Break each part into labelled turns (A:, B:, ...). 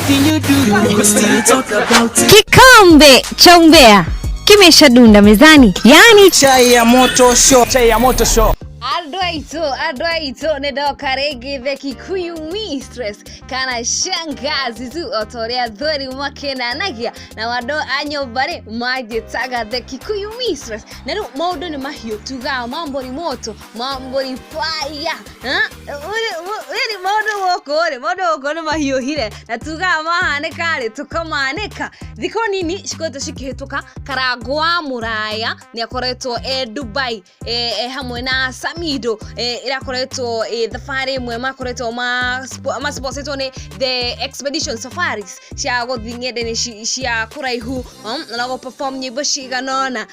A: anything you do, we still talk about it.
B: Kikombe cha umbea kimeshadunda mezani, yani
A: chai ya moto show.
B: Adwaito nedo karege the Kikuyu mistress kana shangazi zu otorea dhori makena nagia na wado anyo bare maje taga the Kikuyu mistress nedo maudo ni mahio tuga mambo ni moto mambo ni fire uri maudo woko ni mahio hire na tuga mahane kale tukamaneka dhiko nini shikoto shikihituka Karangu Muraya ni akoreto Dubai hamwe na Samidoh irakoreto thafari mwema koreto ma sponsor ne the expedition safaris cia gothingede ni cia kuraihu na go perform nyimbo ciganona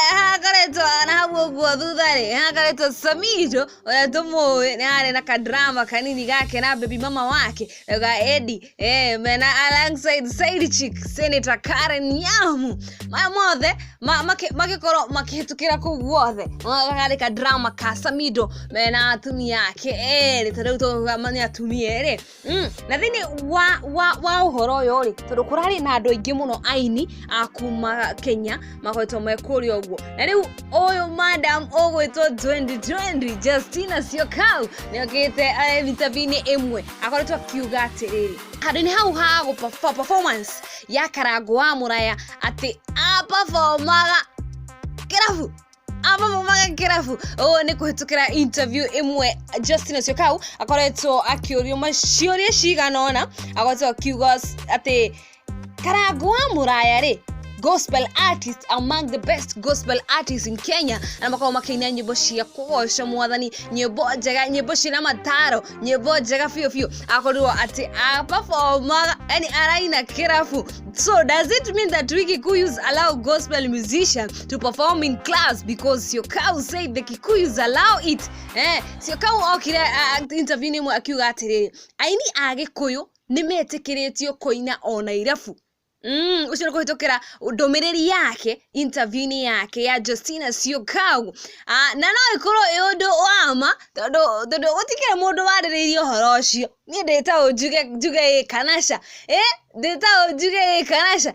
B: hagareto na hawo thutha-ri hagareto Samidoh ora tumoe ni hari na kadrama kanini gake na baby mama wake ga Eddie mena alongside side chick Senator Karangu mothe makikoro makihitukira ku guothe gari kadrama ka Samidoh mena atumia yake tondu manya atumia ri na thini wa uhoro yo ri tondu kurari na andu aingi muno aini akuma Kenya makoito mekuri ogwo na riu oyo madam ogwetwo 2020 Justina Siokau ni okite vitamini imwe akoretwo kiuga atiriri hadi ni hau hago performance ya Karangu Muraya ati performaga kirafu ni kuhitukira interview imwe Justina Siokau akoretwo akiorio macioria ciganona akoretwo kiuga ati Karangu Muraya ri gospel artist among the best gospel artists in Kenya na makao makenya nyimbo cia kuosha mwathani nyimbo njega nyimbo cina mataro nyimbo njega fio akorirwo ati performer any araina kirafu. So does it mean that we Kikuyus allow gospel musicians to perform in class because Siokau said the Kikuyus allow it? Siokau okire interview ni mwa akiuga atiriri aini Agikuyu nimetekeretio koina ona irafu ushira kuhitokera ndomereri yake interview yake ya Justina Siokau na no ikoro yodo wama dodo utikira mundu wariririo horocio ni ndeta ujuge kanasha ndeta ujuge kanasha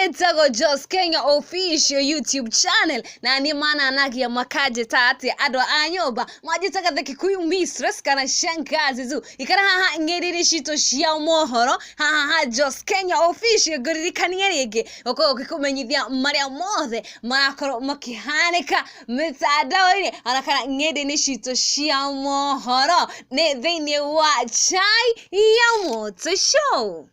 B: etago Just Kenya official YouTube channel na ni mana nagia makaje tati ado anyoba majitaga the Kikuyu mistress kana shangazi zu ikara haha ngiriri shito cia mohoro haha Just Kenya official guririkania rege oko ukikumenyithia maria mothe marakoro makihaneka mitandao-ini anakana ngiriri shito cia mohoro ne thini wa chai ya moto show.